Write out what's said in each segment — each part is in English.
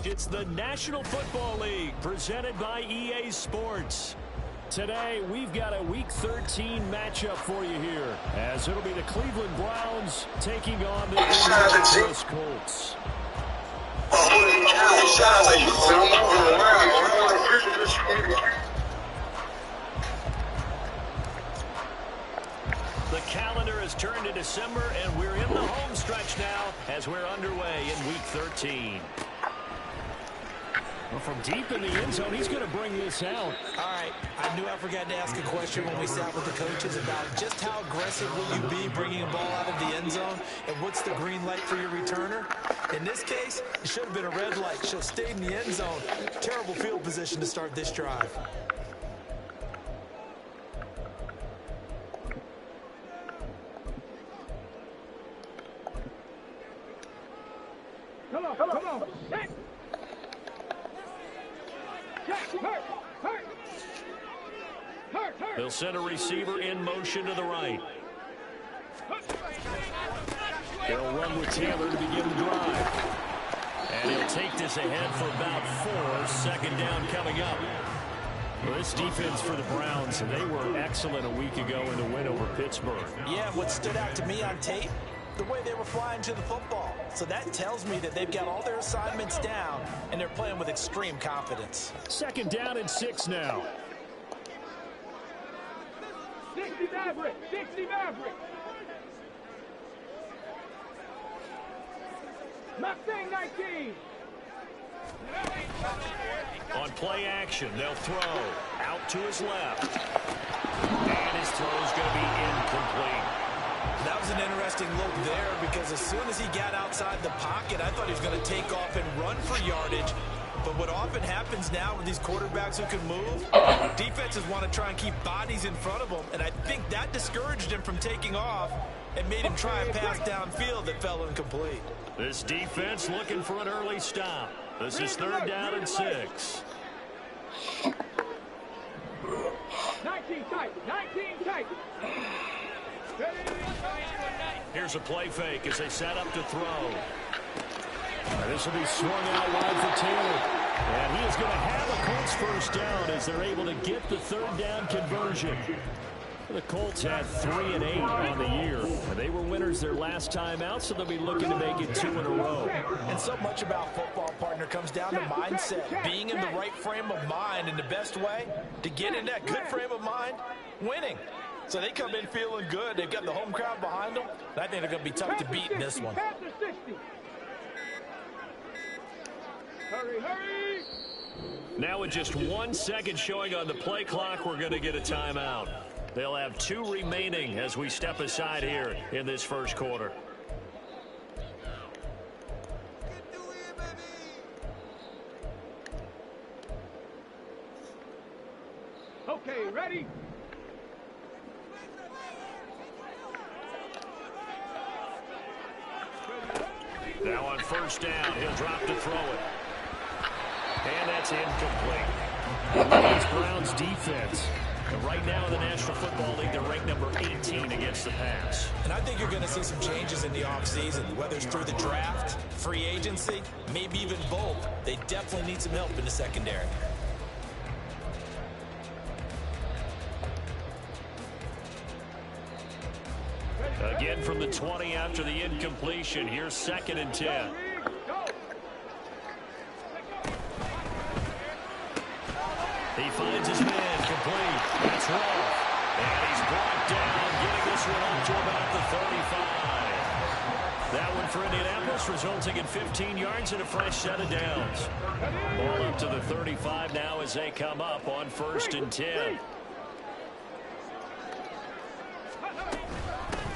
It's the National Football League presented by EA Sports. Today, we've got a Week 13 matchup for you here, as it'll be the Cleveland Browns taking on the Indianapolis Colts. The calendar has turned to December, and we're in the home stretch now as we're underway in Week 13. Well, from deep in the end zone, he's going to bring this out. All right, I knew I forgot to ask a question when we sat with the coaches about just how aggressive will you be bringing a ball out of the end zone, and what's the green light for your returner? In this case, it should have been a red light. Should have stayed in the end zone. Terrible field position to start this drive. Come on. Hey. They'll send a receiver in motion to the right. They'll run with Taylor to begin the drive. And he'll take this ahead for about 4. Second down coming up. Well, this defense for the Browns, they were excellent a week ago in the win over Pittsburgh. Yeah, what stood out to me on tape, the way they were flying to the football. So that tells me that they've got all their assignments down, and they're playing with extreme confidence. Second down and 6 now. 60 Maverick. Mustang 19. On play action, they'll throw out to his left. And his throw is going to be incomplete. That was an interesting look there, because as soon as he got outside the pocket, I thought he was going to take off and run for yardage. But what often happens now with these quarterbacks who can move, defenses want to try and keep bodies in front of them, and I think that discouraged him from taking off and made him try a pass downfield that fell incomplete. This defense looking for an early stop. This is third down and 6. 19 tight. Here's a play fake as they set up to throw. This will be swung out wide for Taylor. And he is going to have a Colts first down as they're able to get the third down conversion. The Colts had 3 and 8 on the year. They were winners their last time out, so they'll be looking to make it 2 in a row. And so much about football, partner, comes down to mindset. Being in the right frame of mind, and the best way to get in that good frame of mind, winning. So they come in feeling good. They've got the home crowd behind them. I think they're going to be tough to beat in this one. Hurry, hurry! Now with just 1 second showing on the play clock, we're going to get a timeout. They'll have 2 remaining as we step aside here in this first quarter. Okay, ready? Now on first down, he'll drop to throw it. And that's incomplete. These Browns defense. And right now in the National Football League, they're ranked number 18 against the pass. And I think you're going to see some changes in the offseason, whether it's through the draft, free agency, maybe even both. They definitely need some help in the secondary. Again from the 20 after the incompletion. Here's 2nd and 10. He finds his man complete. That's wrong. And he's brought down, getting this one up to about the 35. That one for Indianapolis, resulting in 15 yards and a fresh set of downs. Ball up to the 35 now as they come up on 1st and 10.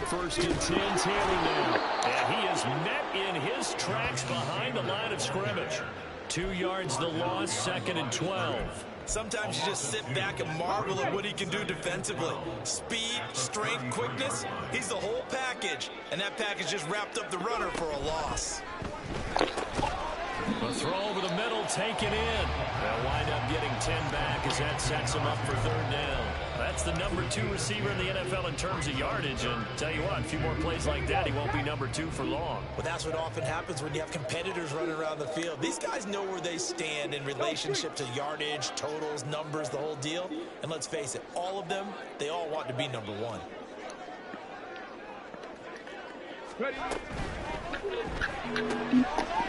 1st and 10, Taylor now. And he is met in his tracks behind the line of scrimmage. 2 yards the loss, 2nd and 12. Sometimes you just sit back and marvel at what he can do defensively. Speed, strength, quickness, he's the whole package. And that package just wrapped up the runner for a loss. A throw over the middle, taken in. They'll wind up getting 10 back as that sets them up for 3rd down. That's the number 2 receiver in the NFL in terms of yardage. And tell you what, a few more plays like that, he won't be number 2 for long. Well, that's what often happens when you have competitors running around the field. These guys know where they stand in relationship to yardage, totals, numbers, the whole deal. And let's face it, all of them, they all want to be number 1. Ready?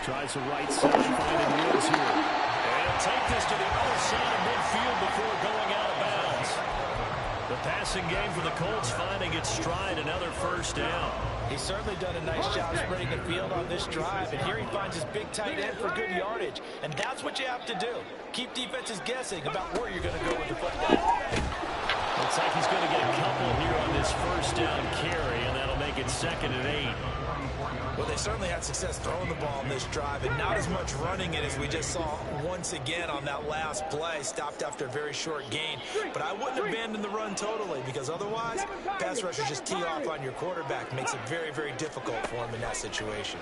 Tries the right side, finding Woods here. And he'll take this to the other side of midfield before going out of bounds. The passing game for the Colts finding its stride, another 1st down. He's certainly done a nice job spreading the field on this drive, and here he finds his big tight end for good yardage. And that's what you have to do. Keep defenses guessing about where you're going to go with the football. Looks like he's going to get a couple here on this 1st down carry, and that'll make it 2nd and 8. Well, they certainly had success throwing the ball on this drive, and not as much running it as we just saw once again on that last play. Stopped after a very short gain. But I wouldn't abandon the run totally, because otherwise, pass rushers just tee off on your quarterback. Makes it very, very difficult for him in that situation.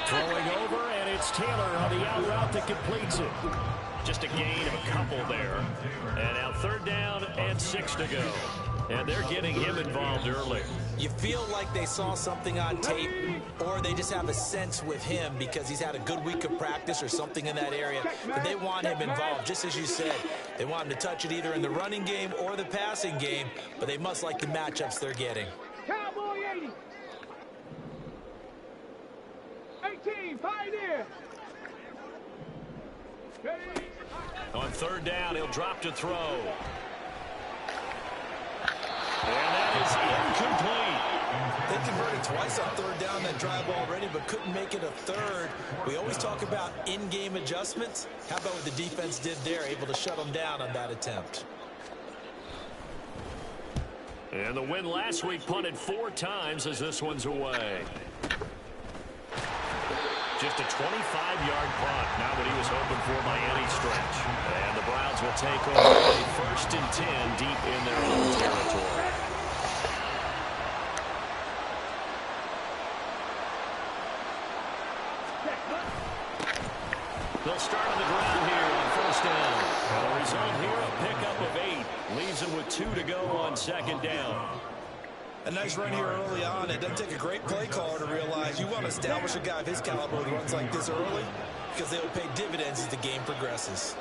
Throwing over, and it's Taylor on the out route that completes it. Just a gain of a couple there. And now 3rd down and 6 to go. And they're getting him involved early. You feel like they saw something on tape, or they just have a sense with him because he's had a good week of practice or something in that area. But they want him involved, just as you said. They want him to touch it either in the running game or the passing game, but they must like the matchups they're getting. Cowboy 80. 18, Pioneer. Ready? On 3rd down, he'll drop to throw. And that is incomplete. They converted twice on 3rd down that drive already, but couldn't make it a 3rd. We always talk about in-game adjustments. How about what the defense did there, able to shut them down on that attempt? And the win last week punted 4 times as this one's away. Just a 25-yard punt, not what he was hoping for by any stretch. And the Browns will take over a 1st and 10 deep in their own territory. They'll start on the ground here on 1st down. And the result here, a pickup of 8. Leaves them with 2 to go on 2nd down. A nice run here early on. It doesn't take a great play caller to realize you want to establish a guy of his caliber who runs like this early, because they will pay dividends as the game progresses.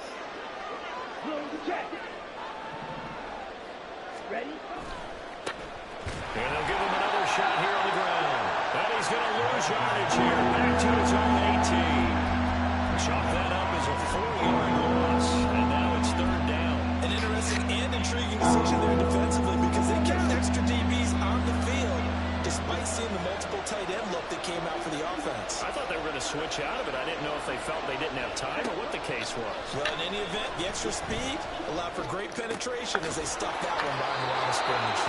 Ready? And they'll give him another shot here on the ground. And he's going to lose yardage here. Back to his own 18. Chalk that up as a 4-yard loss. And now it's third down. An interesting and intriguing decision there defensively because they kept extra DBs on the field despite seeing the multiple tight end look that came out for the offense. I thought they were going to switch out of it. I didn't know if they felt they didn't have time or what the case was. Well, in any event, the extra speed allowed for great penetration as they stuck that one behind the line of scrimmage.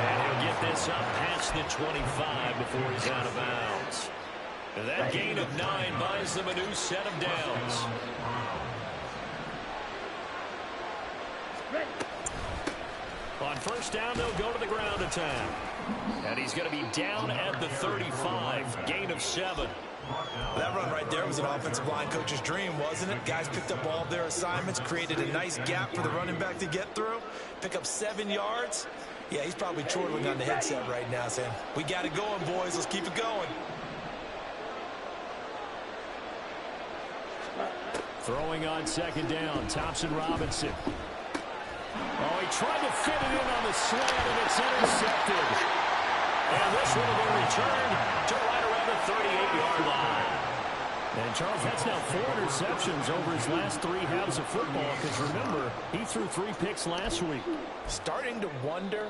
And he'll get this up past the 25 before he's out of bounds. And that gain of 9 buys them a new set of downs. On first down, they'll go to the ground attack. And he's going to be down at the 35. Gain of 7. That run right there was an offensive line coach's dream, wasn't it? Guys picked up all of their assignments, created a nice gap for the running back to get through, pick up 7 yards. Yeah, he's probably chortling on the headset right now saying, we got it going, boys. Let's keep it going. Throwing on second down, Thompson Robinson. Oh, he tried to fit it in on the slant, and it's intercepted. And this one will be returned to right around the 38-yard line. And, Charles, that's now 4 interceptions over his last 3 halves of football, because, remember, he threw 3 picks last week. Starting to wonder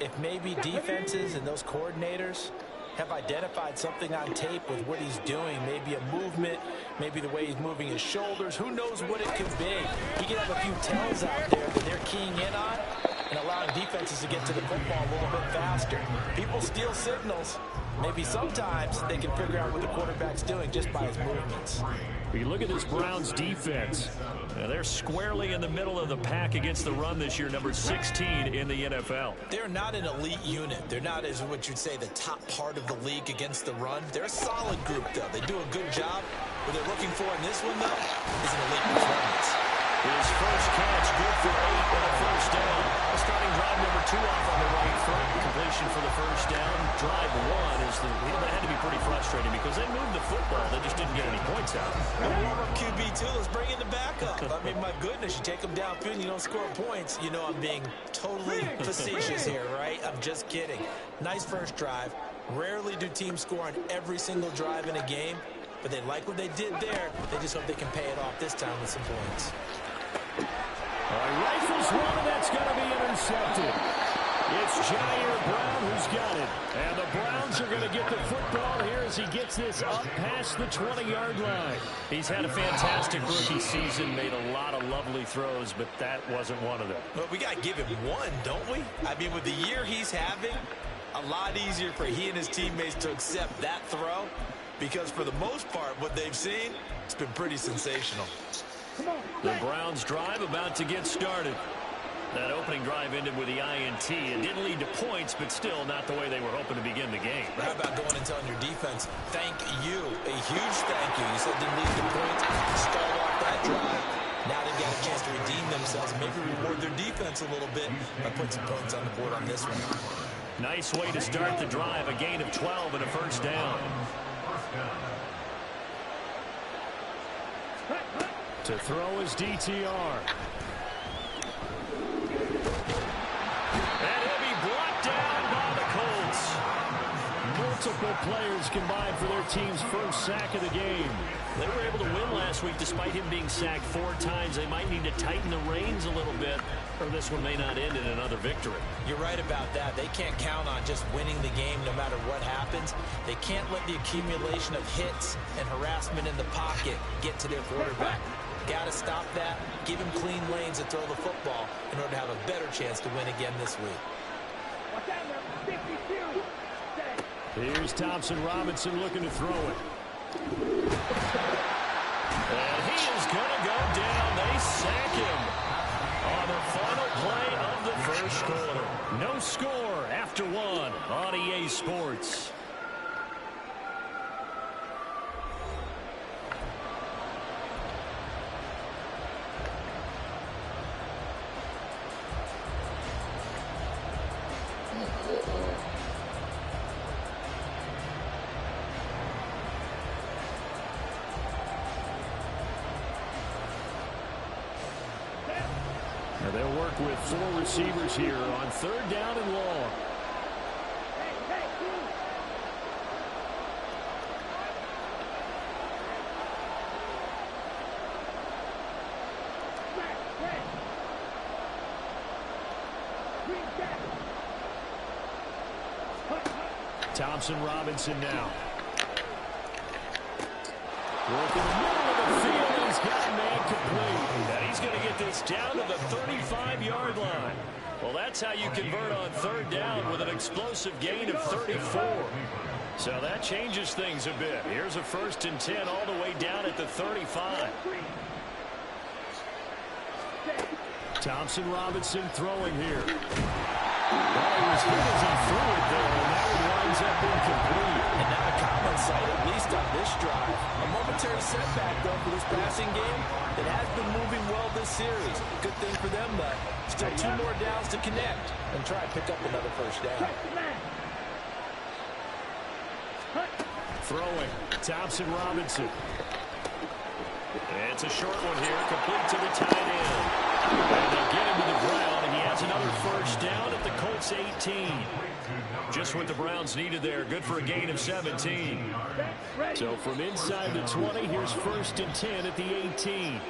if maybe defenses and those coordinators have identified something on tape with what he's doing. Maybe a movement, maybe the way he's moving his shoulders. Who knows what it could be? He could have a few tells out there that they're keying in on and allowing defenses to get to the football a little bit faster. People steal signals. Maybe sometimes they can figure out what the quarterback's doing just by his movements. You look at this Browns defense. They're squarely in the middle of the pack against the run this year, number 16 in the NFL. They're not an elite unit. They're not, as what you'd say, the top part of the league against the run. They're a solid group, though. They do a good job. What they're looking for in this one, though, is an elite performance. His first catch, good for 8 and a first down. Starting drive number 2 off on the right foot. Completion for the first down. Drive 1 is that had to be pretty frustrating because they moved the football. They just didn't get any points out. Warm-up QB2, let's bring in the backup. I mean, my goodness, you take them downfield and you don't score points. You know I'm being totally facetious here, right? I'm just kidding. Nice first drive. Rarely do teams score on every single drive in a game, but they like what they did there. They just hope they can pay it off this time with some points. Rifles one, and that's going to be intercepted. It's Jair Brown who's got it. And the Browns are going to get the football here as he gets this up past the 20-yard line. He's had a fantastic rookie season, made a lot of lovely throws, but that wasn't one of them. Well, we got to give him one, don't we? I mean, with the year he's having, a lot easier for he and his teammates to accept that throw because for the most part, what they've seen, it's been pretty sensational. The Browns drive about to get started. That opening drive ended with the INT. It didn't lead to points, but still not the way they were hoping to begin the game. How about going and telling your defense, thank you, a huge thank you. You said didn't lead to points, start off that drive. Now they've got a chance to redeem themselves, maybe reward their defense a little bit by putting some points on the board on this one. Nice way to start the drive, a gain of 12 and a first down. To throw is DTR. And he'll be brought down by the Colts. Multiple players combined for their team's first sack of the game. They were able to win last week despite him being sacked 4 times. They might need to tighten the reins a little bit, or this one may not end in another victory. You're right about that. They can't count on just winning the game no matter what happens. They can't let the accumulation of hits and harassment in the pocket get to their quarterback. Got to stop that, give him clean lanes to throw the football in order to have a better chance to win again this week. Here's Thompson Robinson looking to throw it. And he is going to go down. They sack him on the final play of the first quarter. No score after 1 on EA Sports. They'll work with 4 receivers here on 3rd down and long. Thompson Robinson now. Working the middle of the field. He's got a man complete. And he's going to get this down to the 35-yard line. Well, that's how you convert on 3rd down with an explosive gain of 34. So that changes things a bit. Here's a 1st and 10 all the way down at the 35. Thompson Robinson throwing here. Well, he was hit as he threw it there, and that one winds up incomplete. And not a common sight, at least on this drive. A momentary setback, though, for this passing game. It has been moving well this series. Good thing for them, though. Still 2 more downs to connect and try and pick up another 1st down. Throwing, Thompson Robinson. It's a short one here, complete to the tight end. And they'll get him to the ground, and he has another 1st down at the Colts 18. Just what the Browns needed there. Good for a gain of 17. So from inside the 20, here's 1st and 10 at the 18.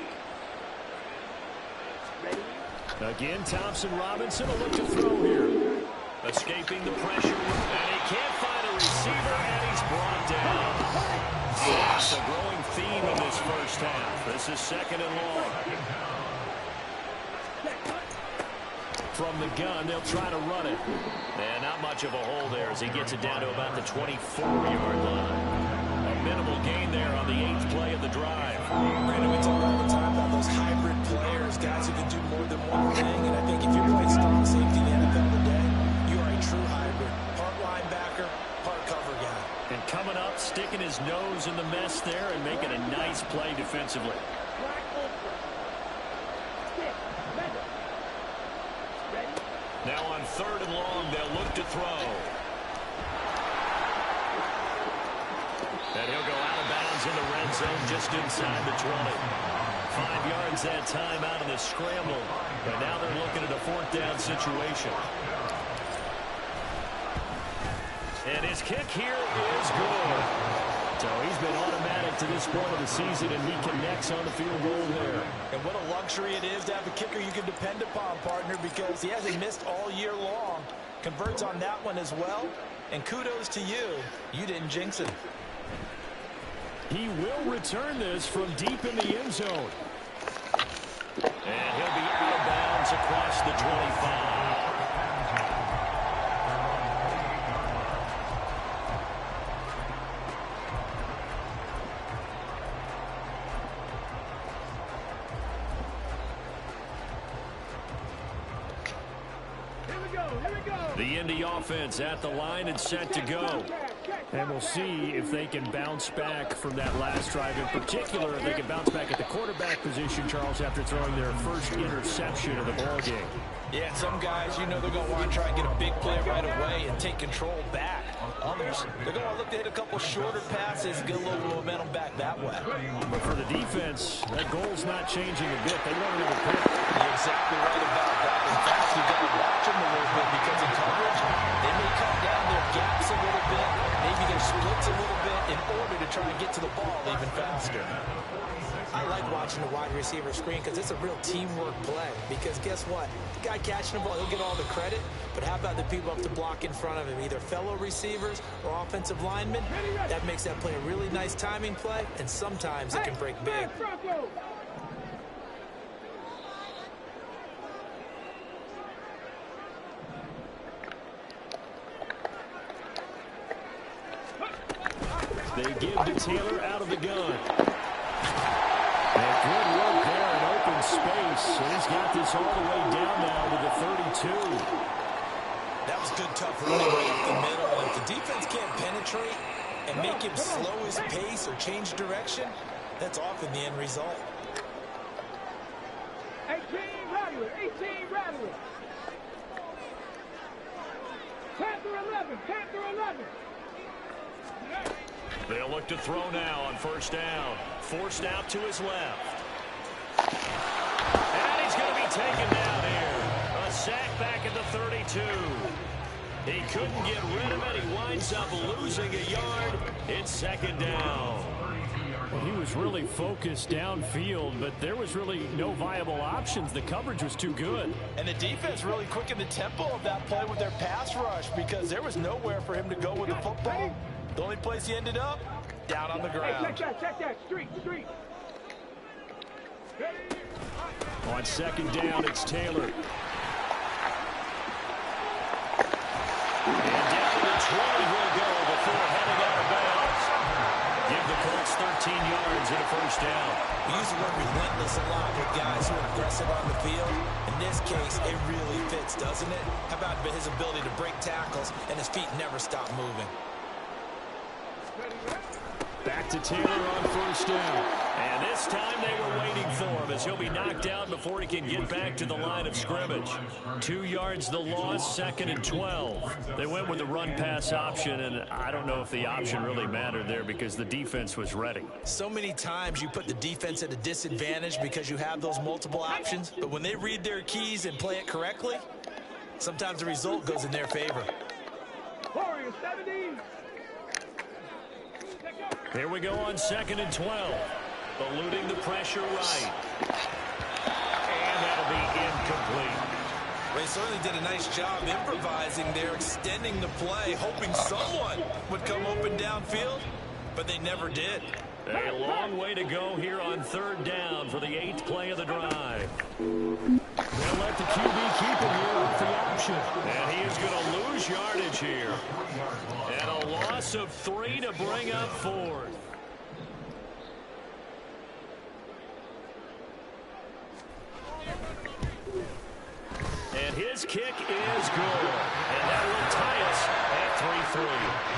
Again, Thompson Robinson will look to throw here. Escaping the pressure, and he can't find a receiver, and he's brought down. It's a growing theme in this 1st half. This is 2nd and long. From the gun, they'll try to run it. And not much of a hole there as he gets it down to about the 24-yard line. A minimal gain there on the 8th play of the drive. Brandon, we talk all the time about those hybrid players, guys who can do more than one thing. And I think if you're playing strong safety in the NFL today, you are a true hybrid. Part linebacker, part cover guy. And coming up, sticking his nose in the mess there and making a nice play defensively. Now on 3rd and long, they'll look to throw. And he'll go out of bounds in the red zone just inside the 20. 5 yards that time out of the scramble. But now they're looking at a 4th down situation. And his kick here is good. So he's been automatic to this point of the season, and he connects on the field goal there. And what a luxury it is to have a kicker you can depend upon, partner, because he hasn't missed all year long. Converts on that one as well. And kudos to you. You didn't jinx him. He will return this from deep in the end zone. And he'll be out of bounds across the 25. The Indy offense at the line and set to go. And we'll see if they can bounce back from that last drive. In particular, if they can bounce back at the quarterback position, Charles, after throwing their first interception of the ball game. Yeah, some guys, you know, they're going to want to try and get a big play right away and take control back. Others, they're going to look to hit a couple shorter passes, get a little momentum back that way. But for the defense, that goal's not changing a bit. They want another pick. You're exactly right about that. In fact, you've got to watch them a little bit because in coverage, they may cut down their gaps a little bit, maybe their splits a little bit in order to try and get to the ball even faster. I like watching the wide receiver screen because it's a real teamwork play. Because guess what? The guy catching the ball, he'll get all the credit. But how about the people up to block in front of him? Either fellow receivers or offensive linemen. That makes that play a really nice timing play. And sometimes it can break big. They give to Taylor out of the gun. And good work there in open space. And he's got this all the way down now to the 32. That was good, tough running right up the middle. And if the defense can't penetrate and make him slow his pace or change direction, that's often the end result. 18 Rattler, 18 Rattler. Panther 11, Panther 11. They'll look to throw now on first down. Forced out to his left. And he's going to be taken down here. back at the 32. He couldn't get rid of it. He winds up losing a yard. It's second down. Well, he was really focused downfield, but there was really no viable options. The coverage was too good. And the defense really quickened the tempo of that play with their pass rush because there was nowhere for him to go with the football. The only place he ended up, down on the ground. Hey, check that. Street. On second down, it's Taylor. And down to the 20 will go before heading out of bounds. Give the Colts 13 yards and a first down. We use the word relentless a lot with guys who are aggressive on the field. In this case, it really fits, doesn't it? How about his ability to break tackles and his feet never stop moving? Back to Taylor on first down. And this time they were waiting for him as he'll be knocked down before he can get back to the line of scrimmage. 2 yards the loss, second and 12. They went with the run-pass option, and I don't know if the option really mattered there because the defense was ready. So many times you put the defense at a disadvantage because you have those multiple options, but when they read their keys and play it correctly, sometimes the result goes in their favor. Warriors 17. Here we go on second and 12. Eluding the pressure right. And that'll be incomplete. They certainly did a nice job improvising there, extending the play, hoping someone would come open downfield, but they never did. A long way to go here on third down for the 8th play of the drive. They'll let the QB keep it here with the option. And he is going to lose yardage here. And a loss of 3 to bring up 4th. And his kick is good. And that will tie us at 3-3.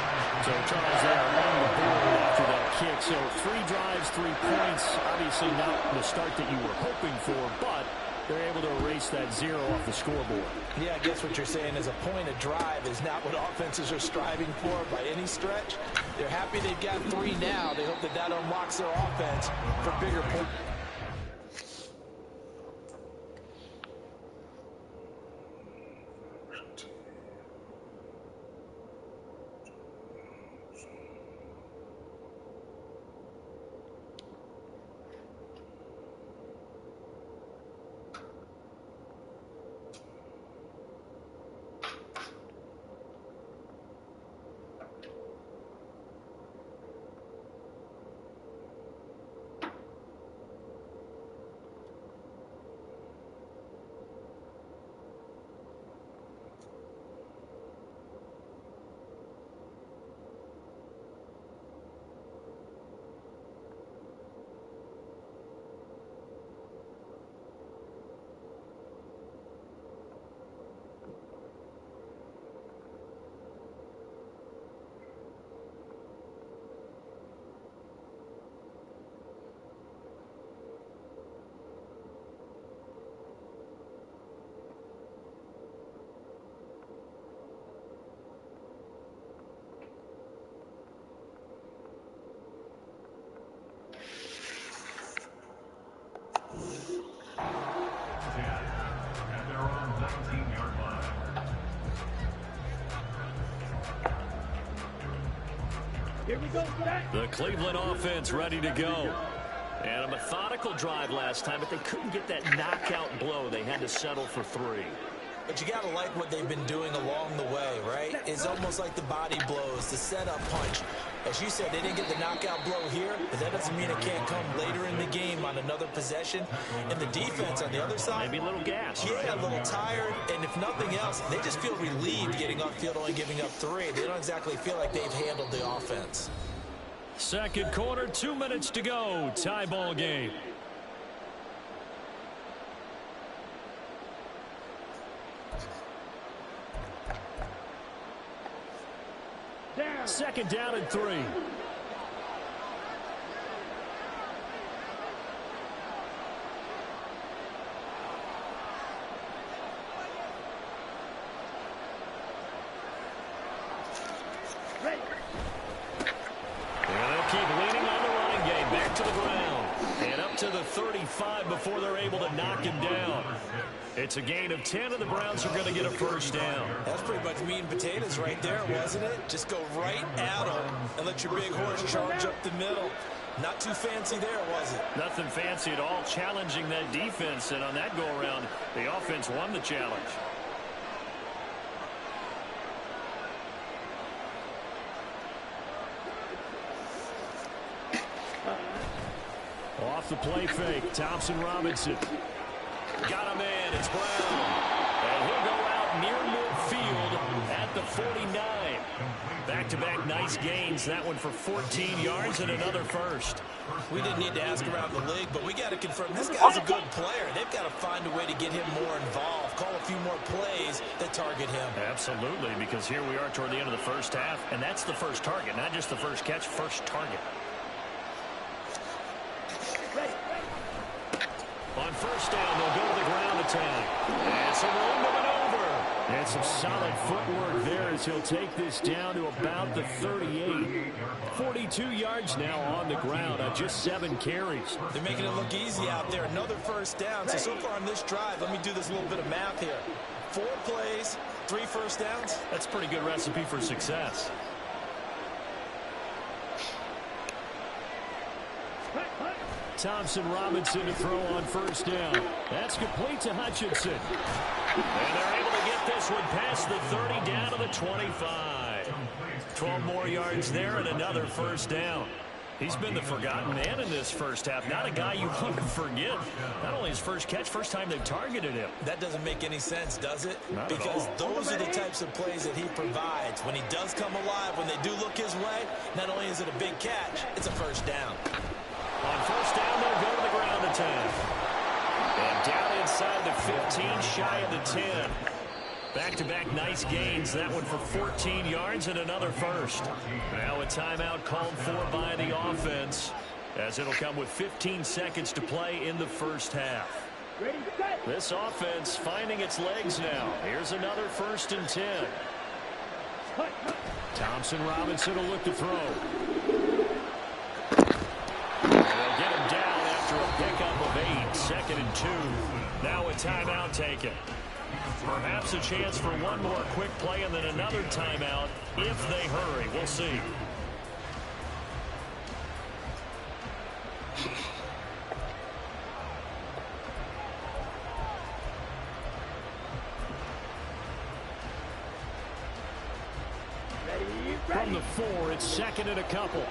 So Charles there on the board after that kick. So 3 drives, 3 points. Obviously not the start that you were hoping for, but they're able to erase that 0 off the scoreboard. Yeah, I guess what you're saying is a point of drive is not what offenses are striving for by any stretch. They're happy they've got 3 now. They hope that that unlocks their offense for bigger points. Here we go, Jack. The Cleveland offense ready to go. And a methodical drive last time, but they couldn't get that knockout blow. They had to settle for 3. But you got to like what they've been doing along the way, right? It's almost like the body blows, the setup punch. As you said, they didn't get the knockout blow here, but that doesn't mean it can't come later in the game on another possession. And the defense on the other side, Maybe a little gas. yeah, Right? a little tired. And if nothing else, they just feel relieved getting upfield, only giving up 3. They don't exactly feel like they've handled the offense. Second quarter, 2 minutes to go. Tie ball game. Down. Second down and 3. to the 35 before they're able to knock him down. It's a gain of 10, and the Browns are going to get a first down. That's pretty much meat and potatoes right there, wasn't it? Just go right at them and let your big horse charge up the middle. Not too fancy there, was it? Nothing fancy at all, challenging that defense, and on that go-around, the offense won the challenge. Off the play fake, Thompson Robinson. Got a man, it's Brown. And he'll go out near midfield at the 49. Back-to-back nice gains, that one for 14 yards and another first. We didn't need to ask around the league, but we got to confirm this guy's a good player. They've got to find a way to get him more involved, call a few more plays that target him. Absolutely, because here we are toward the end of the first half, and that's the first target, not just the first catch, first target. On first down, they'll go to the ground attack. And some room to maneuver. And some solid footwork there as he'll take this down to about the 38. 42 yards now on the ground on just 7 carries. They're making it look easy out there. Another first down. So far on this drive, let me do this little bit of math here. 4 plays, 3 first downs. That's a pretty good recipe for success. Thompson Robinson to throw on first down. That's complete to Hutchinson. And they're able to get this one past the 30 down to the 25. 12 more yards there and another first down. He's been the forgotten man in this first half. Not a guy you want to forget. Not only his first catch, first time they've targeted him. That doesn't make any sense, does it? Because those are the types of plays that he provides. When he does come alive, when they do look his way, not only is it a big catch, it's a first down. On first down, they'll go to the ground attack. And down inside the 15, shy of the 10. Back-to-back nice gains. That one for 14 yards and another first. Now a timeout called for by the offense, as it'll come with 15 seconds to play in the first half. This offense finding its legs now. Here's another 1st and 10. Thompson Robinson will look to throw. They'll get him down after a pickup of 8. 2nd and 2. Now a timeout taken. Perhaps a chance for one more quick play and then another timeout if they hurry. We'll see. From the 4, it's 2nd and a couple.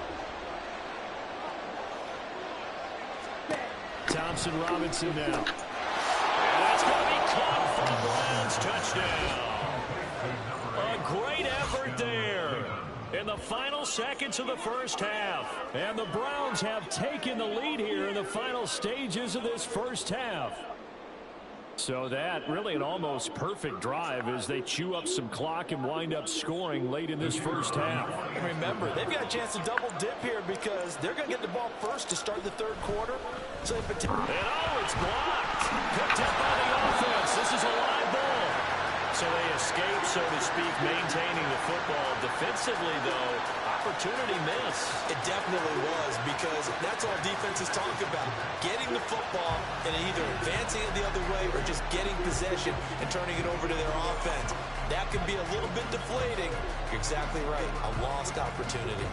Thompson Robinson now. And that's going to be caught for the Browns. Touchdown. A great effort there in the final seconds of the first half. And the Browns have taken the lead here in the final stages of this first half. So that really an almost perfect drive as they chew up some clock and wind up scoring late in this first half. And remember, they've got a chance to double dip here because they're going to get the ball first to start the 3rd quarter. So and it's blocked. Picked up by the offense. This is a live ball. So they escape, so to speak, maintaining the football. Defensively, though, opportunity miss. It definitely was, because that's all defenses talk about. Getting the football and either advancing it the other way or just getting possession and turning it over to their offense. That can be a little bit deflating. You're exactly right. A lost opportunity.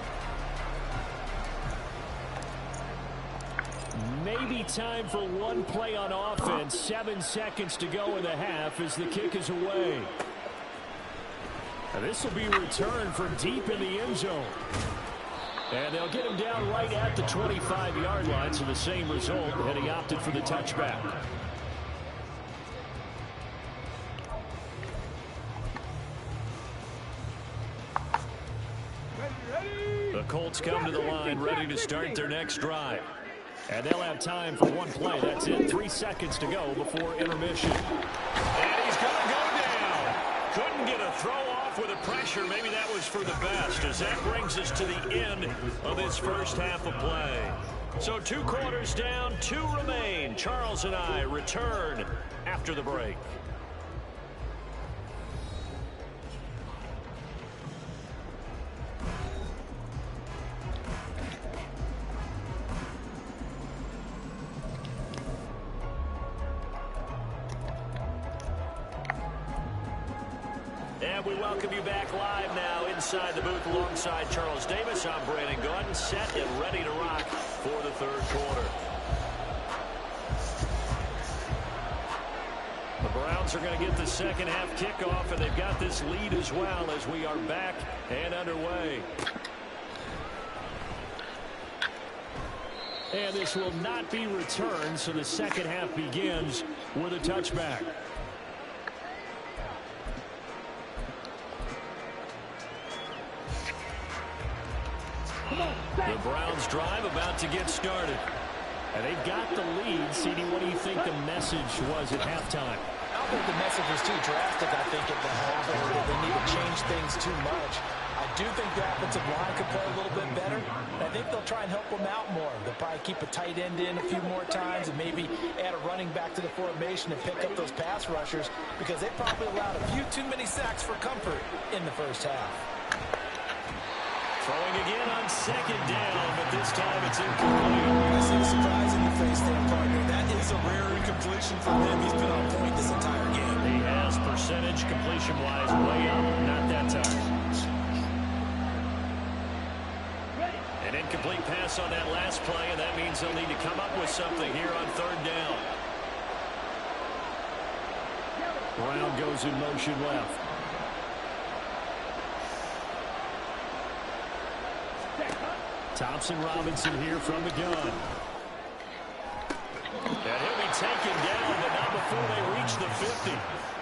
Maybe time for one play on offense. 7 seconds to go in the half as the kick is away. This will be returned from deep in the end zone. And they'll get him down right at the 25-yard line, so the same result, and he opted for the touchback. The Colts come to the line, ready to start their next drive. And they'll have time for one play. That's it. 3 seconds to go before intermission. And he's going to go down. Couldn't get a throw off with the pressure. Maybe that was for the best, as that brings us to the end of this first half of play. So 2 quarters down, 2 remain. Charles and I return after the break. And we welcome you back live now inside the booth alongside Charles Davis. I'm Brandon Gordon, set and ready to rock for the third quarter. The Browns are going to get the second half kickoff, and they've got this lead as well as we are back and underway. And this will not be returned, so the second half begins with a touchback. The Browns drive about to get started. And they've got the lead. CD, what do you think the message was at halftime? I don't think the message was too drastic, I think, at the half, or that they need to change things too much. I do think the offensive line could play a little bit better. And I think they'll try and help them out more. They'll probably keep a tight end in a few more times and maybe add a running back to the formation and pick up those pass rushers because they probably allowed a few too many sacks for comfort in the first half. Throwing again on second down, but this time it's incomplete. I see the surprise in your face there, partner. That is a rare incompletion for him. He's been on point this entire game. He has percentage completion-wise way up, not that time. An incomplete pass on that last play, and that means they'll need to come up with something here on third down. Brown goes in motion left. Thompson Robinson here from the gun. And he'll be taken down, but not before they reach the 50.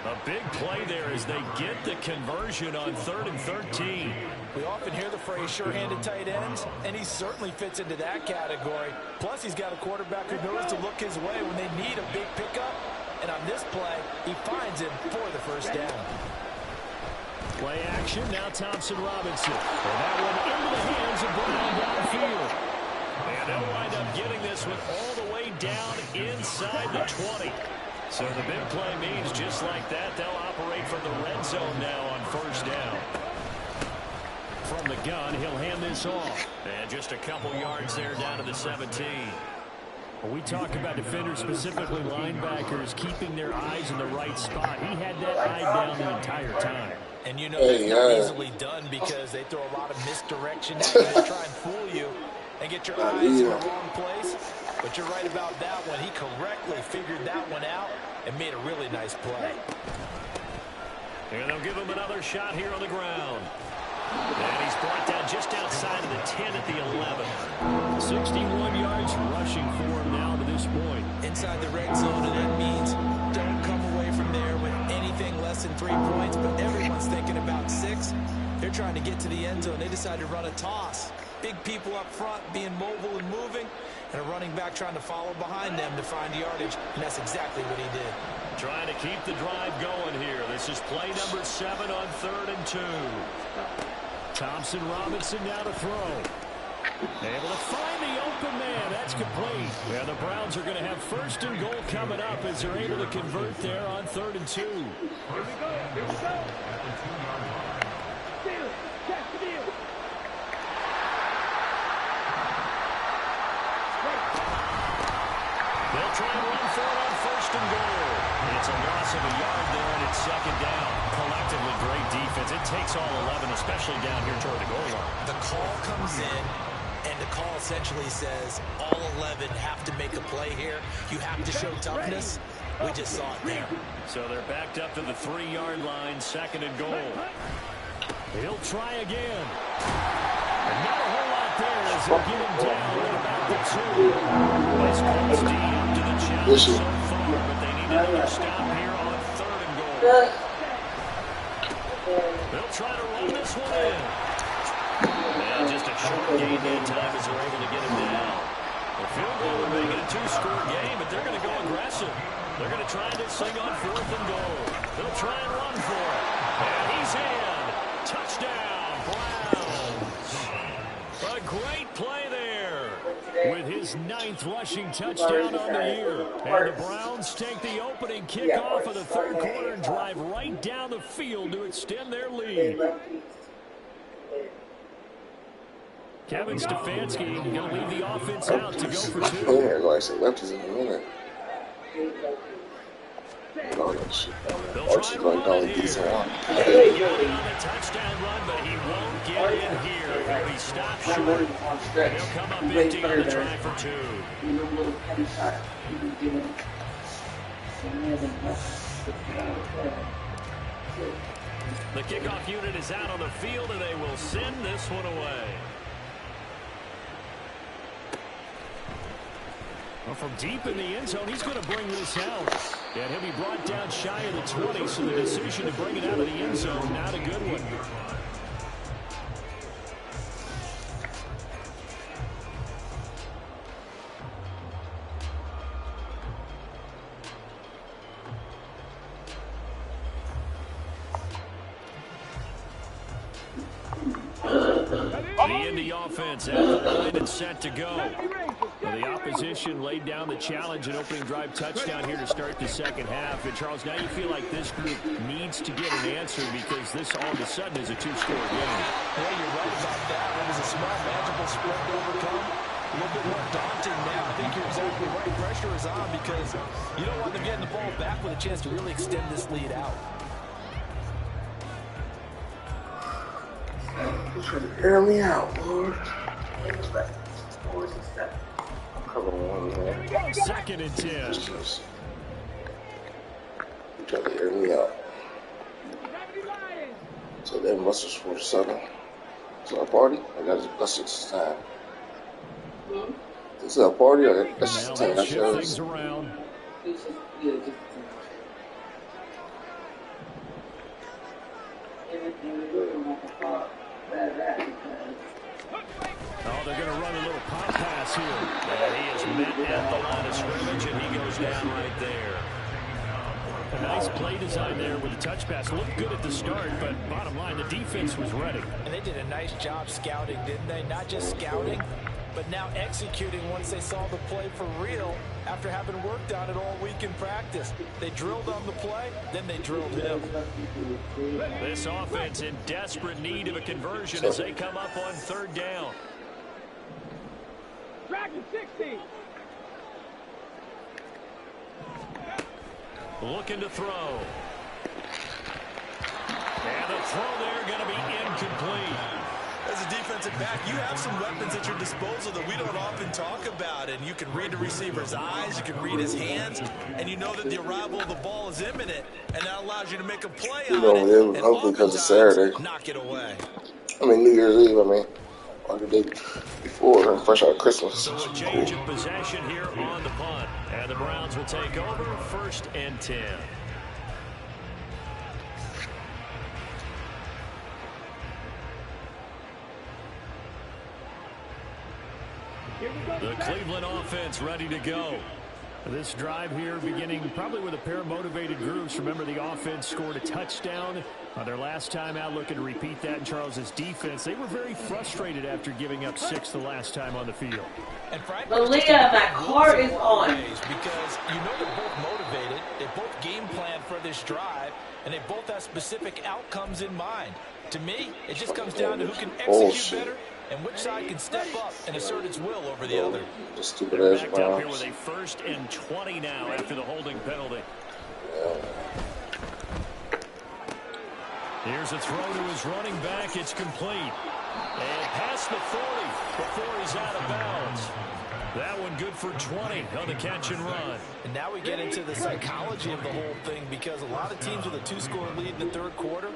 A big play there as they get the conversion on 3rd and 13. We often hear the phrase sure-handed tight ends, and he certainly fits into that category. Plus, he's got a quarterback who knows to look his way when they need a big pickup. And on this play, he finds him for the first down. Play action, now Thompson Robinson. And that one into the hands of Brown downfield. And they'll wind up getting this one all the way down inside the 20. So the big play means just like that, they'll operate from the red zone now on first down. From the gun, he'll hand this off. And just a couple yards there down to the 17. When we talk about defenders, specifically linebackers, keeping their eyes in the right spot, he had that eye down the entire time. And you know that's not easily done because they throw a lot of misdirection at you. They try and fool you and get your eyes in the wrong place. But you're right about that one. He correctly figured that one out and made a really nice play. And they'll give him another shot here on the ground. And he's brought down just outside of the 10 at the 11. 61 yards rushing for him now to this point. Inside the red zone, and that means don't come away from there with anything less than 3 points. But everyone's thinking about 6. They're trying to get to the end zone. They decide to run a toss. Big people up front being mobile and moving, and a running back trying to follow behind them to find yardage. And that's exactly what he did. Trying to keep the drive going here. This is play number 7 on 3rd and 2. Thompson Robinson now to throw. Able to find the open man. That's complete. Yeah, the Browns are going to have 1st and goal coming up as they're able to convert there on 3rd and 2. Here we go. Here we go. Steal. Catch the deal. They'll try and run for it on 1st and goal. It's a loss of a yard there, and it's 2nd down. Collectively, great defense. It takes all 11, especially down here toward the goal line. The call comes in, and the call essentially says all 11 have to make a play here. You have to show toughness. We just saw it there. So they're backed up to the 3-yard line, 2nd and goal. He'll try again. And not a whole lot there as they'll get him down at about the 2. Nice close D up to the challenge so far, but they need another stop here on 3rd and goal. They'll try to run this one in. And just a short gain that time as they're able to get him down. The field goal would make it a 2-score game, but they're going to go aggressive. They're going to try this thing on 4th and goal. They'll try and run for it. And he's in. Touchdown, Browns. A great play there with his 9th rushing touchdown on the year. And the Browns take the opening kickoff of the 3rd quarter and drive right down the field to extend their lead. Kevin Stefanski going to leave the offense out to go for 2. Like I said, left is in the minute. All that shit. They'll try Archie's and like the run only it decent here. one. He got it on the touchdown run, but he won't get in here. He'll be stopped short. He'll come up empty on the try for 2. The kickoff unit is out on the field, and they will send this one away. Well, from deep in the end zone, he's going to bring this out. And he'll be brought down shy of the 20, so the decision to bring it out of the end zone, not a good one. The offense at the line and set to go. Well, the opposition laid down the challenge and opening drive touchdown here to start the second half. And, Charles, now you feel like this group needs to get an answer because this all of a sudden is a 2-score game. Yeah, you're right about that. It was a small, manageable spread to overcome. A little bit more daunting now. I think you're exactly right. Pressure is on because you don't want them getting the ball back with a chance to really extend this lead out. Hear me out, Lord. Cover one, man. 2nd and 10. You try to hear me out. So that must have for 7. So a party? That's just time. Is it a party or that's just Now time? they'll shift things around. Oh, they're going to run a little pop pass here. And he is met at the line of scrimmage, and he goes down right there. A nice play design there with a touch pass. Looked good at the start, but bottom line, the defense was ready. And they did a nice job scouting, didn't they? Not just scouting, but now executing once they saw the play for real after having worked on it all week in practice. They drilled on the play, then they drilled him. This offense in desperate need of a conversion as they come up on 3rd down. Dragon 60. Looking to throw. And the throw there going to be incomplete. As a defensive back, you have some weapons at your disposal that we don't often talk about. And you can read the receiver's eyes, you can read his hands, and you know that the arrival of the ball is imminent. And that allows you to make a play on it. And hopefully because it's Saturday. Knock it away. I mean, New Year's Eve, or the day before, fresh out of Christmas. So a change of possession here on the punt. And the Browns will take over 1st and 10. The Cleveland offense ready to go. This drive here beginning probably with a pair of motivated groups. Remember, the offense scored a touchdown their last time out, looking to repeat that in Charles's defense. They were very frustrated after giving up 6 the last time on the field. And frankly, Leah, my car is on. Because you know they're both motivated, they both game plan for this drive, and they both have specific outcomes in mind. To me, it just comes down to who can execute better and which side can step up and assert its will over the other. They're backed up here with a 1st and 20 now after the holding penalty. Here's a throw to his running back. It's complete. And past the 40 before he's out of bounds. That one good for 20 on the catch and run. And now we get into the psychology of the whole thing, because a lot of teams with a 2-score lead in the 3rd quarter,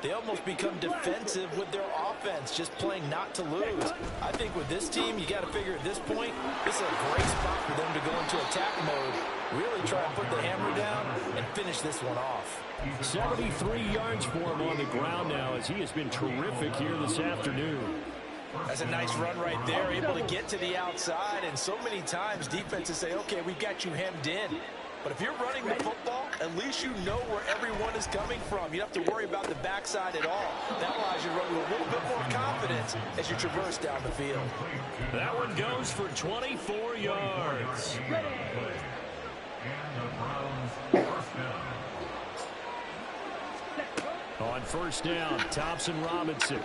they almost become defensive with their offense, just playing not to lose. I think with this team, you got to figure at this point, this is a great spot for them to go into attack mode, really try and put the hammer down and finish this one off. 73 yards for him on the ground now, as he has been terrific here this afternoon. That's a nice run right there, able to get to the outside, and so many times defenses say, okay, we've got you hemmed in. But if you're running the football, at least you know where everyone is coming from. You don't have to worry about the backside at all. That allows you to run with a little bit more confidence as you traverse down the field. That one goes for 24 yards. On 1st down, Thompson-Robinson.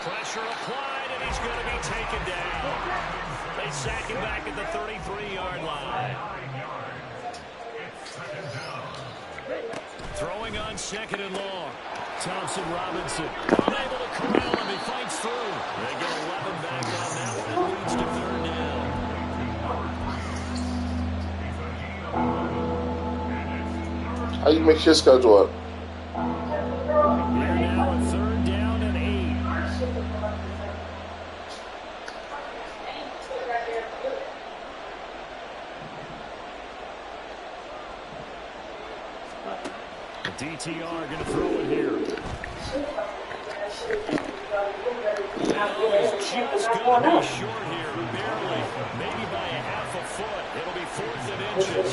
Pressure applied, and he's going to be taken down. They sack him back at the 33-yard line. going on 2nd and long. Thompson Robinson unable to corral him. He fights through. They get 11 back on that one. It leads to 3rd down. How you mix your schedule up? We're now at 3rd down and 8. The DTR going to throw it here. He's just going to be short here, barely, maybe by a half a foot. It'll be 4th and inches.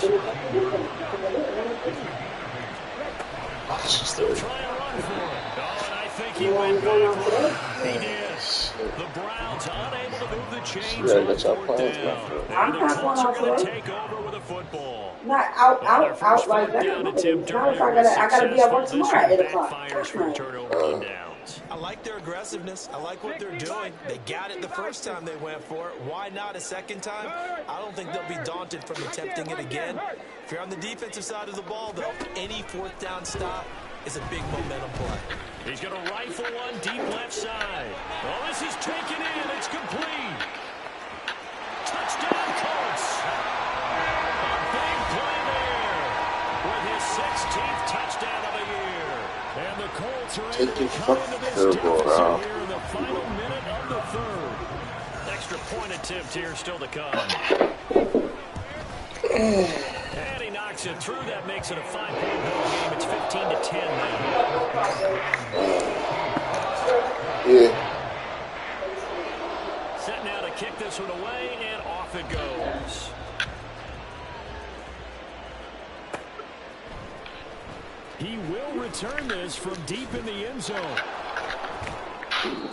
Still trying to run for it. Oh, and I think he went backward. He did. The Browns unable to move the chains on 4th down. And the Colts are going to take over with a football. Not out like that. Down attempt Now I gotta be at work tomorrow at 8 o'clock. Backfires for a turnover on downs. I like their aggressiveness. I like what they're doing. They got it the first time they went for it. Why not a second time? I don't think they'll be daunted from attempting it again. If you're on the defensive side of the ball, though, any 4th down stop is a big momentum play. He's going to rifle one deep left side. Oh, this is taken in. It's complete. Touchdown, Colts. A big play there with his 16th touchdown of the year. And the Colts are able to come into this deficit here in the final minute of the 3rd. Extra point attempt here still to come. And he knocks it through. That makes it a 5-point ball game. It's 15-10 now. Yeah. Set now to kick this one away, and off it goes. He will return this from deep in the end zone.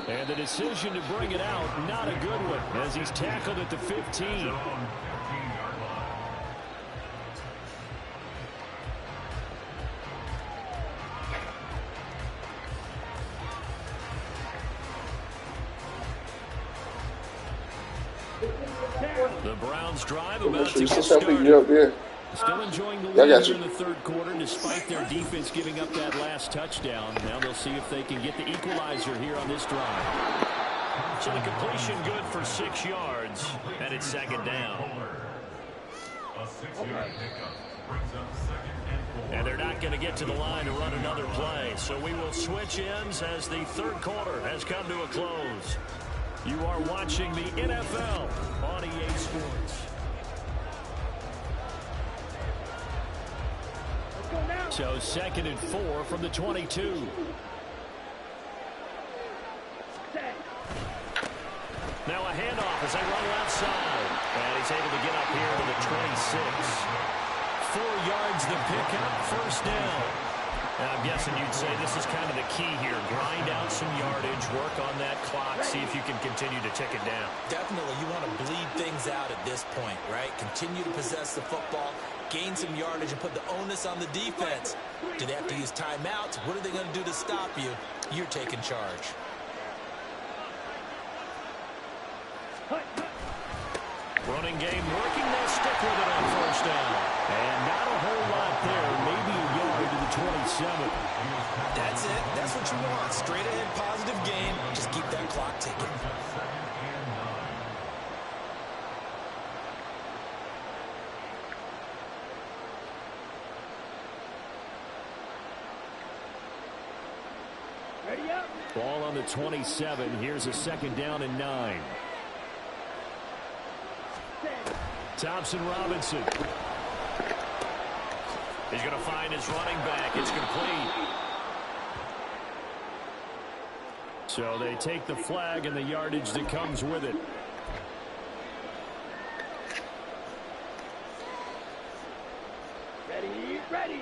And the decision to bring it out, not a good one, as he's tackled at the 15. The Browns drive about to get started. Still enjoying the lead here in the 3rd quarter despite their defense giving up that last touchdown. Now they'll see if they can get the equalizer here on this drive. So the completion good for 6 yards, and it's 2nd down. And they're not going to get to the line to run another play. So we will switch ends as the 3rd quarter has come to a close. You are watching the NFL on EA Sports. So 2nd and 4 from the 22. Now a handoff as they run outside. And he's able to get up here to the 26. 4 yards the pickup, 1st down. And I'm guessing you'd say this is kind of the key here. Grind out some yardage, work on that clock, see if you can continue to tick it down. Definitely, you want to bleed things out at this point, right? Continue to possess the football, gain some yardage, and put the onus on the defense. Do they have to use timeouts? What are they going to do to stop you? You're taking charge. Running game working. They'll stick with it on 1st down. And not a whole lot there. Maybe a yard to the 27. That's it. That's what you want. Straight ahead positive gain. Just keep that clock ticking. Ready up. Ball on the 27. Here's a 2nd down and 9. Thompson Robinson. He's going to find his running back. It's complete. So they take the flag and the yardage that comes with it. Ready, ready.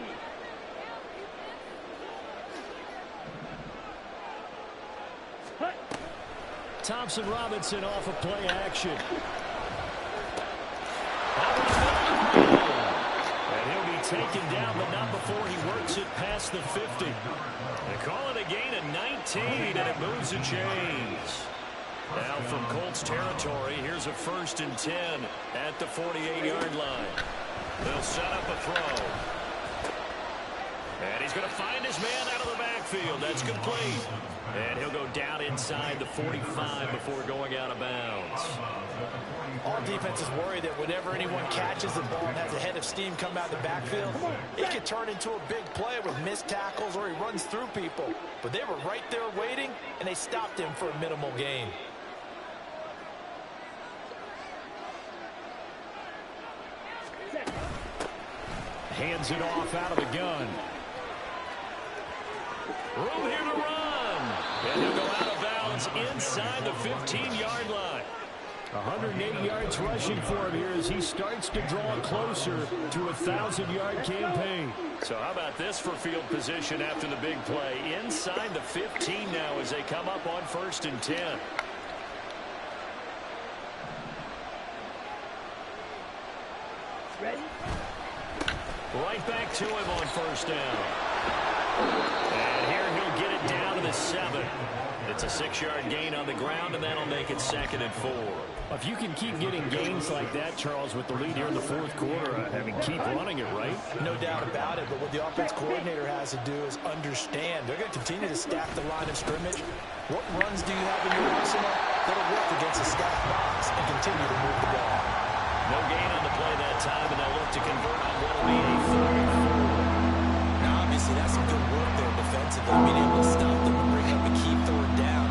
Thompson Robinson off of play action. And he'll be taken down, but not before he works it past the 50. They call it a gain of 19, and it moves the chains. Now from Colts territory, here's a 1st and 10 at the 48-yard line. They'll set up a throw. And he's going to find his man out of the backfield. That's complete. And he'll go down inside the 45 before going out of bounds. All defenses worry that whenever anyone catches the ball and has a head of steam come out of the backfield, it can turn into a big play with missed tackles or he runs through people. But they were right there waiting, and they stopped him for a minimal gain. Hands it off out of the gun. Room here to run. And he'll go out of bounds inside the 15-yard line. 180 yards rushing for him here as he starts to draw closer to a 1,000-yard campaign. So how about this for field position after the big play? Inside the 15 now as they come up on 1st and 10. Ready? Right back to him on 1st down. And here he'll get it down to the 7. It's a 6-yard gain on the ground, and that'll make it 2nd and 4. If you can keep getting gains like that, Charles, with the lead here in the 4th quarter, I mean, keep running it, right? No doubt about it, but what the offense coordinator has to do is understand. They're going to continue to stack the line of scrimmage. What runs do you have in your arsenal that'll work against a stacked box and continue to move the ball? No gain on the play that time, and they'll look to convert on what will be a 3rd and 4. Now, obviously, that's some good work there defensively, being able to stop them and bring up a key 3rd down.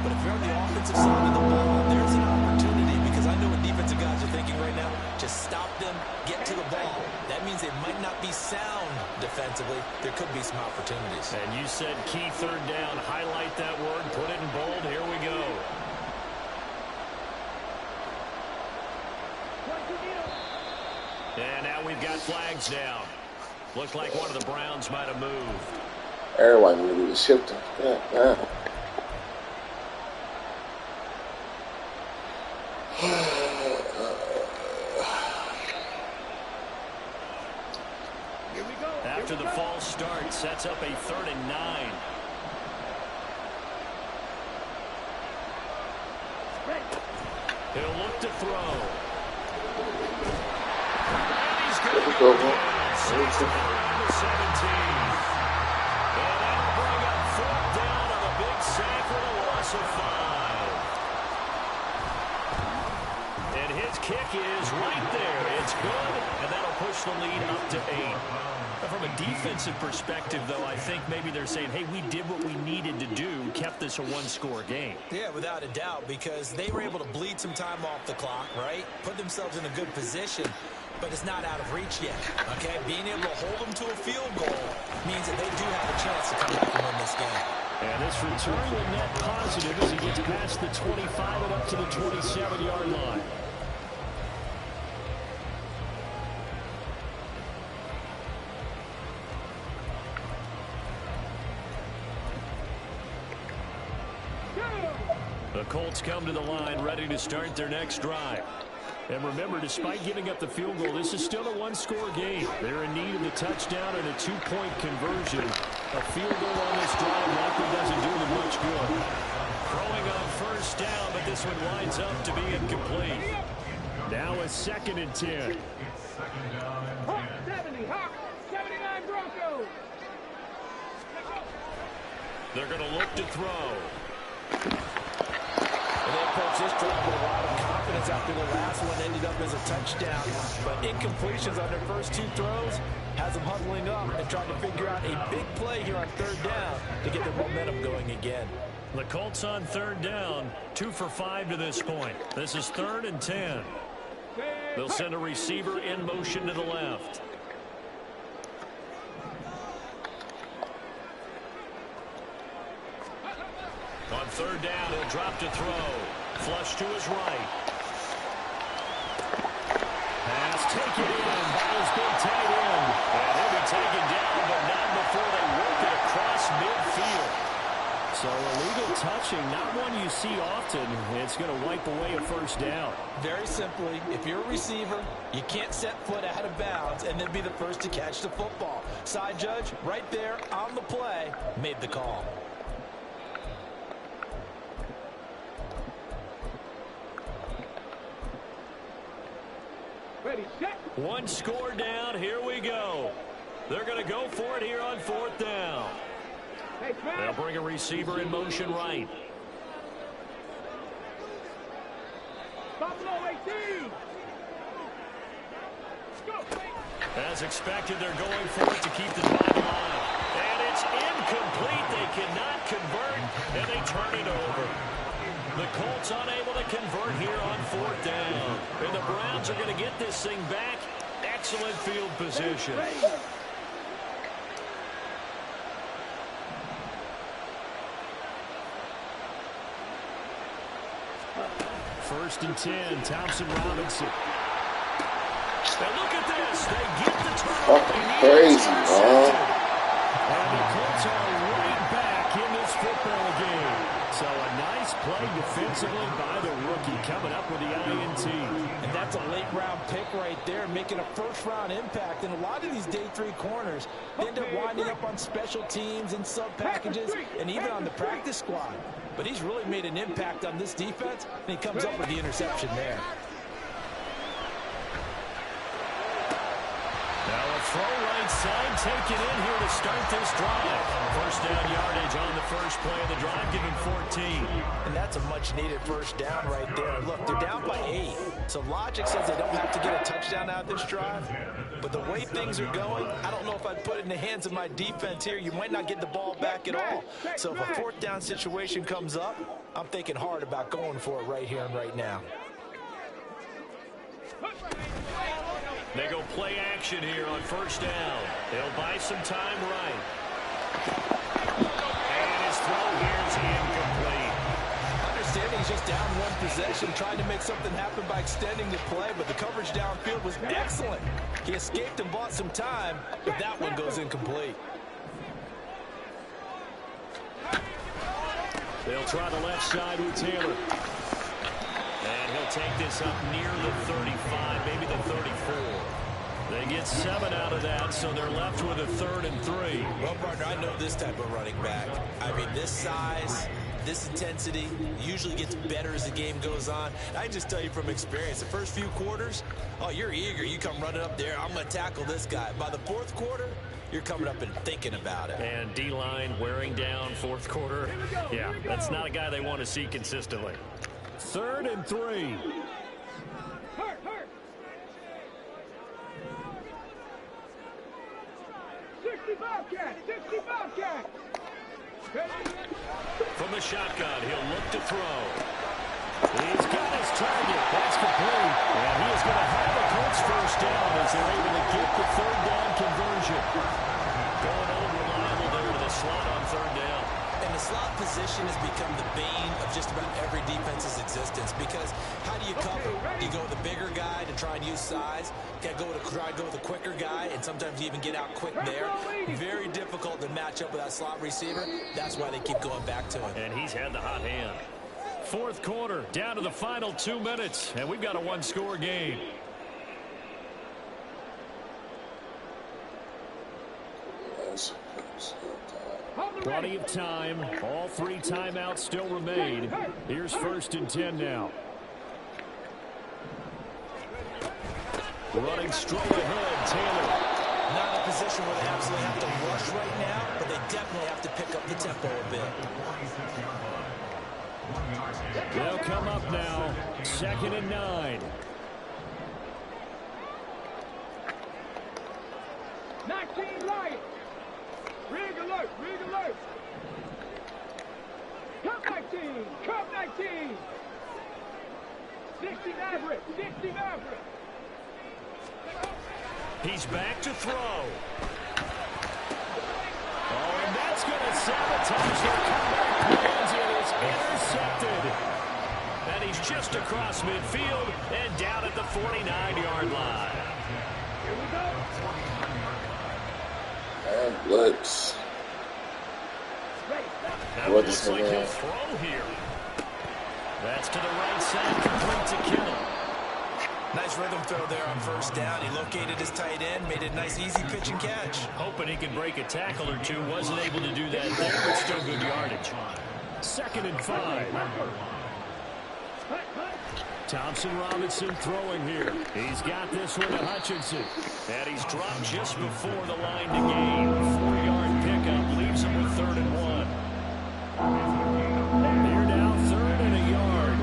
But if you're on the offensive side of the ball, there's an opportunity, because I know what defensive guys are thinking right now. Just stop them, get to the ball. That means they might not be sound defensively. There could be some opportunities. And you said key 3rd down. Highlight that word, put it in bold. Here we go. And now we've got flags down. Looked like one of the Browns might have moved. Everyone knew the shifting. Yeah. After the false start, sets up a 3rd and 9. He'll look to throw. And he's going to go down. 6 around the 17. And that'll bring up 4th down on the big sack with a loss of 5. And his kick is right there. It's good, and that'll push the lead up to 8. From a defensive perspective, though, I think maybe they're saying, hey, we did what we needed to do, kept this a 1-score game. Yeah, without a doubt, because they were able to bleed some time off the clock, right? Put themselves in a good position, but it's not out of reach yet, okay? Being able to hold them to a field goal means that they do have a chance to come back and win this game. And this return will net positive as he gets past the 25 and up to the 27-yard line. The Colts come to the line ready to start their next drive. And remember, despite giving up the field goal, this is still a 1-score game. They're in need of a touchdown and a 2-point conversion. A field goal on this drive likely doesn't do them much good. Throwing on 1st down, but this one winds up to be incomplete. Now a 2nd and 10. Hawk 70, Hawk 79 Broncos. They're going to look to throw. And they approach this drive with a lot of confidence after the last one ended up as a touchdown. But incompletions on their first 2 throws has them huddling up and trying to figure out a big play here on 3rd down to get their momentum going again. The Colts on 3rd down, 2 for 5 to this point. This is 3rd and 10. They'll send a receiver in motion to the left. On 3rd down, he'll drop to throw. Flush to his right. Pass taken in. Ball's been tight end. And he'll be taken down, but not before they work it across midfield. So illegal touching, not one you see often. It's going to wipe away a 1st down. Very simply, if you're a receiver, you can't set foot out of bounds and then be the first to catch the football. Side judge, right there on the play, made the call. Ready, set. 1 score down. Here we go. They're going to go for it here on 4th down. They'll bring a receiver in motion right. Buffalo 18. As expected, they're going for it to keep the drive alive. And it's incomplete. They cannot convert, and they turn it over. The Colts unable to convert here on 4th down. And the Browns are going to get this thing back. Excellent field position. First and 10, Thompson Robinson. And look at this. They get the turnover. Fucking crazy, man. And the Colts are right back in this football game. So a nice play defensively by the rookie coming up with the INT. And that's a late-round pick right there, making a first-round impact. And a lot of these day 3 corners end up winding up on special teams and sub-packages and even on the practice squad. But he's really made an impact on this defense, and he comes up with the interception there. Now a throw right side, taken in here to start this drive. First down yardage on the first play of the drive, give him 14. And that's a much-needed first down right there. Look, they're down by 8. So logic says they don't have to get a touchdown out of this drive. But the way things are going, I don't know if I'd put it in the hands of my defense here. You might not get the ball back at all. So if a 4th down situation comes up, I'm thinking hard about going for it right here and right now. They go play action here on first down. They'll buy some time right. And his throw here is incomplete. Understanding he's just down 1 possession, trying to make something happen by extending the play, but the coverage downfield was excellent. He escaped and bought some time, but that one goes incomplete. They'll try the left side with Taylor. And he'll take this up near the 35, maybe the 34. They get 7 out of that, so they're left with a 3rd and 3. Well, partner, I know this type of running back. I mean, this size, this intensity usually gets better as the game goes on. I just tell you from experience, the first few quarters, oh, you're eager. You come running up there, I'm going to tackle this guy. By the 4th quarter, you're coming up and thinking about it. And D-line wearing down 4th quarter. Yeah, that's not a guy they want to see consistently. 3rd and 3. Hurt. 65 cat. From the shotgun, he'll look to throw. He's got his target. That's complete. And he is going to have the Colts first down as they're able to get the 3rd down conversion. Going unreliable there to the slot on 3rd down. And the slot position has become the bane of just about every defense's existence, because how do you cover? Do you go with the bigger guy to try and use size? Try to go with the quicker guy, and sometimes you even get out quick there. Very difficult to match up with that slot receiver. That's why they keep going back to him. And he's had the hot hand. 4th quarter, down to the final 2 minutes, and we've got a 1-score game. Plenty of time. All 3 timeouts still remain. Here's 1st and 10 now. Running straight ahead, Taylor. Not in a position where they absolutely have to rush right now, but they definitely have to pick up the tempo a bit. They'll come up now. 2nd and 9. 19 Lions. Rig alert. Cup 19. 60 Maverick. He's back to throw. Oh, and that's going to sabotage their comeback plans. It is intercepted. And he's just across midfield and down at the 49-yard line. Here we go. And blitz. Now it looks like he'll throw here. That's to the right side, complete to Kittle. Nice rhythm throw there on first down. He located his tight end, made a nice easy pitch and catch. Hoping he can break a tackle or two. Wasn't able to do that there, but still good yardage. 2nd and 5. Thompson Robinson throwing here. He's got this one to Hutchinson. And he's dropped just before the line to gain. 4-yard pickup leaves him with 3rd and 1. Here now, 3rd and a yard.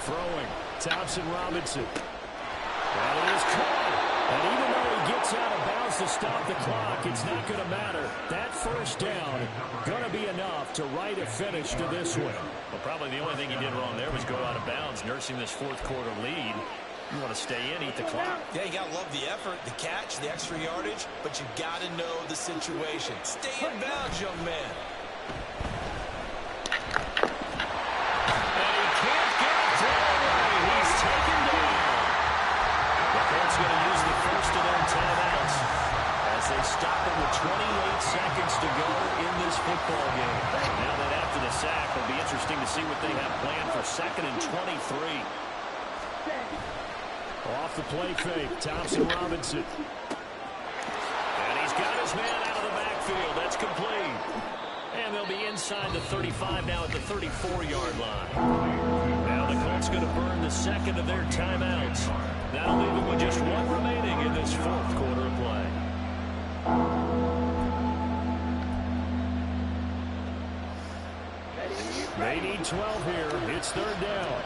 Throwing, Thompson Robinson. And it is caught. And even though he gets out of bounds to stop the clock, it's not going to matter. That 1st down going to be enough to write a finish to this one. Well, probably the only thing he did wrong there was go out of bounds, nursing this 4th quarter lead. You want to stay in, eat the clock. Yeah, you got to love the effort, the catch, the extra yardage, but you got to know the situation. Stay in bounds, young man. And he can't get it through. He's taken down. The Colts going to use the first of their timeouts as they stop it with 28 seconds to go in this football game. Now that after the sack, it'll be interesting to see what they have planned for 2nd and 23. Off the play fake, Thompson Robinson. And he's got his man out of the backfield. That's complete. And they'll be inside the 35 now at the 34-yard line. Now the Colts going to burn the 2nd of their timeouts. That'll leave them with just 1 remaining in this 4th quarter of play. They need 12 here. It's 3rd down.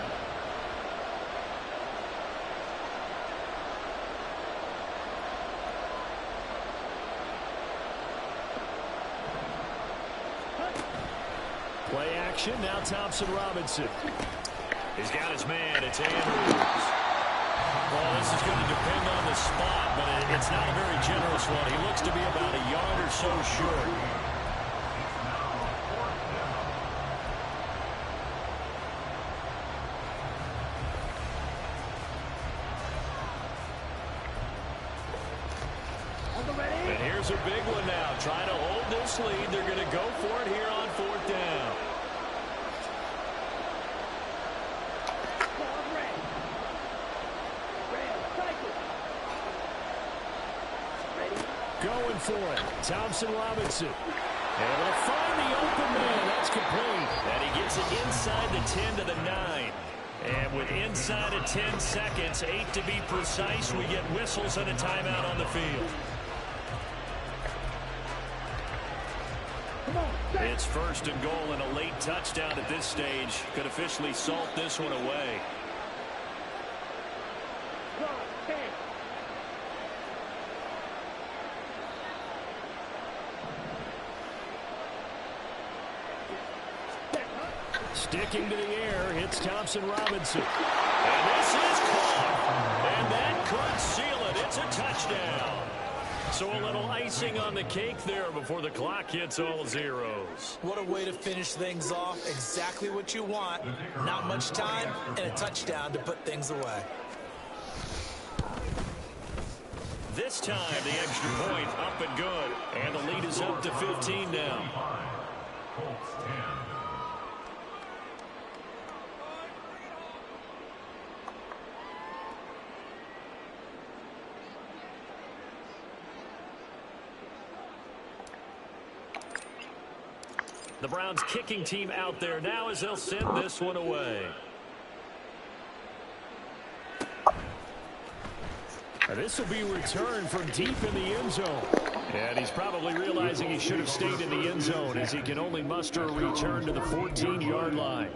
Play action, now Thompson Robinson. He's got his man, it's Andrews. Well, this is going to depend on the spot, but it's not a very generous one. He looks to be about a yard or so short. And here's a big one now. Trying to hold this lead. They're going to go for it here on 4th down. Going for it. Thompson Robinson. And they'll find the open man. That's complete. And he gets it inside the 10 to the 9. And with inside of 10 seconds, 8 to be precise, we get whistles and a timeout on the field. It's 1st and goal, and a late touchdown at this stage could officially salt this one away. Sticking to the air, it's Thompson Robinson. And this is caught. And that could seal it. It's a touchdown. So a little icing on the cake there before the clock hits all zeros. What a way to finish things off. Exactly what you want. Not much time and a touchdown to put things away. This time the extra point up and good. And the lead is up to 15 now. The Browns kicking team out there now as they'll send this one away. This will be returned from deep in the end zone. And he's probably realizing he should have stayed in the end zone as he can only muster a return to the 14-yard line.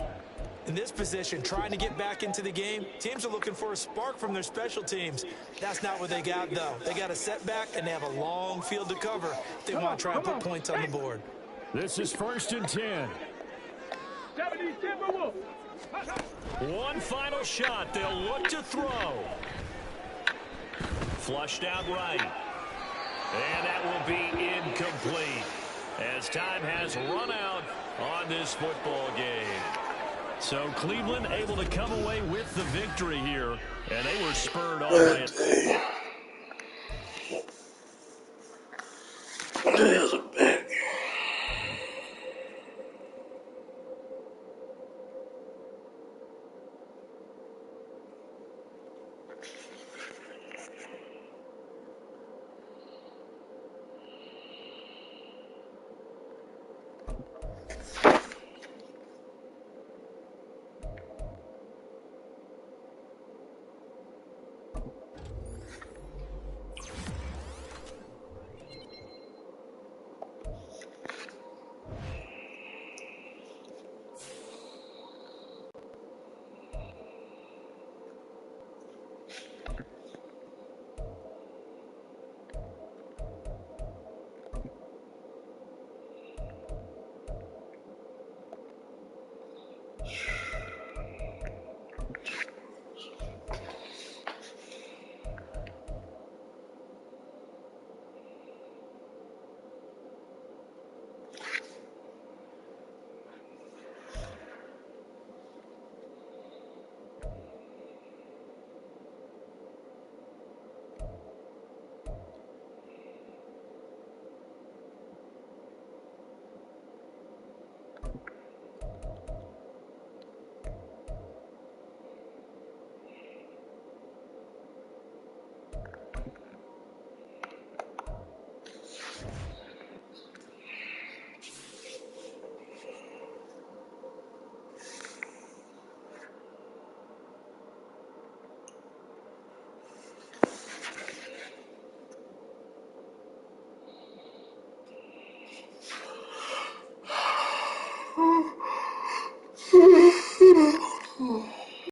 In this position, trying to get back into the game, teams are looking for a spark from their special teams. That's not what they got, though. They got a setback, and they have a long field to cover if they want to try and put points on the board. This is 1st and 10. 70 Timberwolves. One final shot. They'll look to throw. Flushed out right. And that will be incomplete as time has run out on this football game. So Cleveland able to come away with the victory here, and they were spurred on by it.